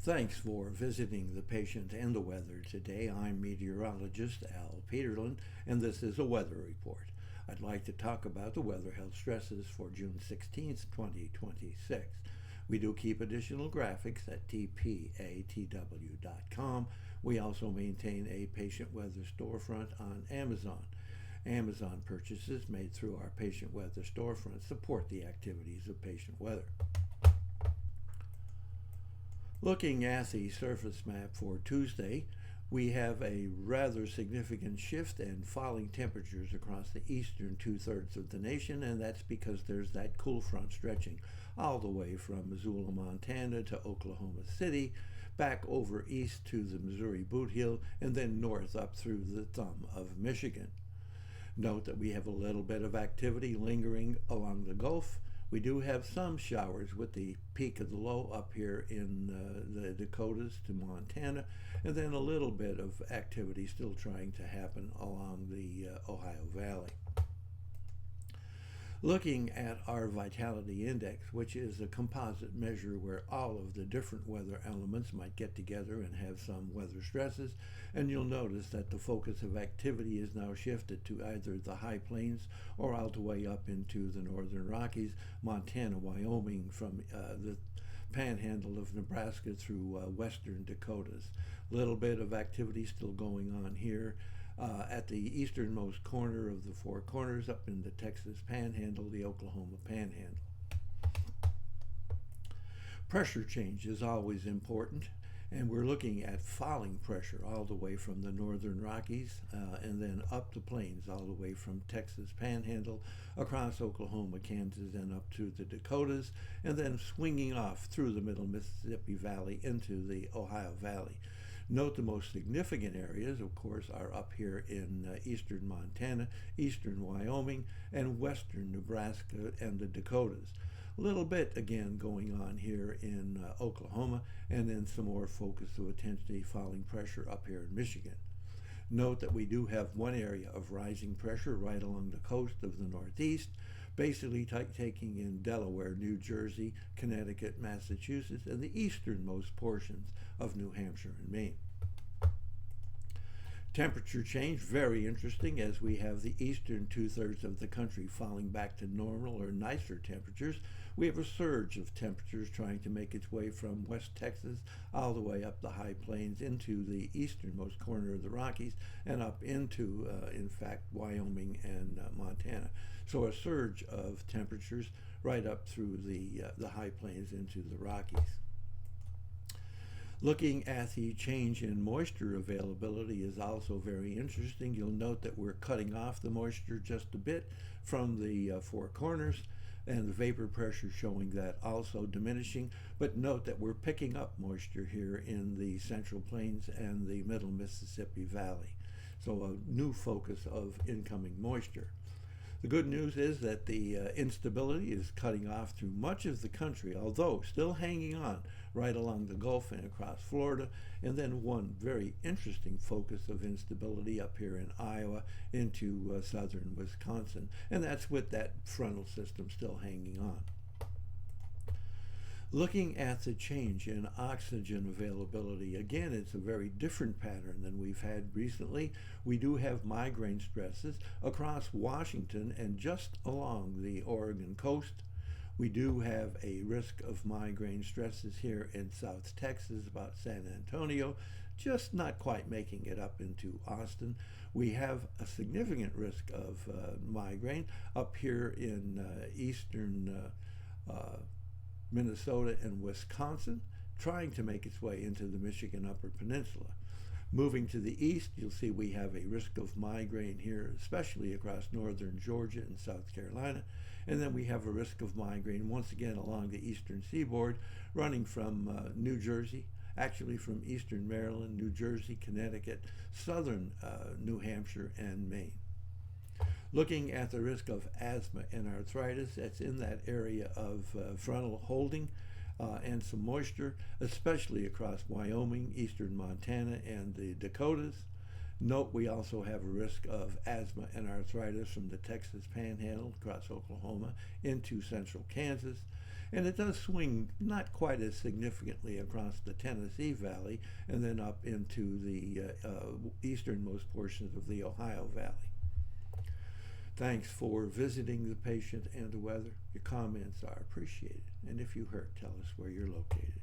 Thanks for visiting the patient and the weather today. I'm meteorologist Al Peterlin, and this is a weather report. I'd like to talk about the weather health stresses for June 16th, 2026. We do keep additional graphics at tpatw.com. We also maintain a patient weather storefront on Amazon. Amazon purchases made through our patient weather storefront support the activities of patient weather. Looking at the surface map for Tuesday, we have a rather significant shift in falling temperatures across the eastern two-thirds of the nation, and that's because there's that cool front stretching all the way from Missoula, Montana to Oklahoma City, back over east to the Missouri Boot Heel, and then north up through the thumb of Michigan. Note that we have a little bit of activity lingering along the Gulf. We do have some showers with the peak of the low up here in the Dakotas to Montana, and then a little bit of activity still trying to happen along the Ohio Valley. Looking at our vitality index, which is a composite measure where all of the different weather elements might get together and have some weather stresses, and you'll notice that the focus of activity is now shifted to either the high plains or all the way up into the northern Rockies, Montana, Wyoming, from the panhandle of Nebraska through western Dakotas. A little bit of activity still going on here. At the easternmost corner of the Four Corners, up in the Texas Panhandle, the Oklahoma Panhandle. Pressure change is always important, and we're looking at falling pressure all the way from the northern Rockies and then up the plains all the way from Texas Panhandle across Oklahoma, Kansas, and up to the Dakotas, and then swinging off through the middle Mississippi Valley into the Ohio Valley. Note the most significant areas, of course, are up here in eastern Montana, eastern Wyoming, and western Nebraska and the Dakotas. A little bit, again, going on here in Oklahoma, and then some more focus of intensity falling pressure up here in Michigan. Note that we do have one area of rising pressure right along the coast of the Northeast, basically taking in Delaware, New Jersey, Connecticut, Massachusetts, and the easternmost portions of New Hampshire and Maine. Temperature change, very interesting, as we have the eastern two-thirds of the country falling back to normal or nicer temperatures. We have a surge of temperatures trying to make its way from West Texas all the way up the high plains into the easternmost corner of the Rockies and up into, in fact, Wyoming and Montana. So a surge of temperatures right up through the high plains into the Rockies. Looking at the change in moisture availability is also very interesting. You'll note that we're cutting off the moisture just a bit from the Four Corners, and the vapor pressure showing that also diminishing. But note that we're picking up moisture here in the Central Plains and the Middle Mississippi Valley. So a new focus of incoming moisture. The good news is that the instability is cutting off through much of the country, although still hanging on right along the Gulf and across Florida, and then one very interesting focus of instability up here in Iowa into southern Wisconsin, and that's with that frontal system still hanging on. Looking at the change in oxygen availability, again, it's a very different pattern than we've had recently. We do have migraine stresses across Washington and just along the Oregon coast. We do have a risk of migraine stresses here in South Texas, about San Antonio, just not quite making it up into Austin. We have a significant risk of migraine up here in eastern Minnesota and Wisconsin, trying to make its way into the Michigan Upper Peninsula. Moving to the east, you'll see we have a risk of migraine here, especially across northern Georgia and South Carolina. And then we have a risk of migraine once again along the eastern seaboard, running from New Jersey, actually from eastern Maryland, New Jersey, Connecticut, southern New Hampshire, and Maine. Looking at the risk of asthma and arthritis, that's in that area of frontal holding and some moisture, especially across Wyoming, eastern Montana, and the Dakotas. Note we also have a risk of asthma and arthritis from the Texas Panhandle across Oklahoma into central Kansas. And it does swing not quite as significantly across the Tennessee Valley and then up into the easternmost portions of the Ohio Valley. Thanks for visiting the patient and the weather. Your comments are appreciated. And if you hurt, tell us where you're located.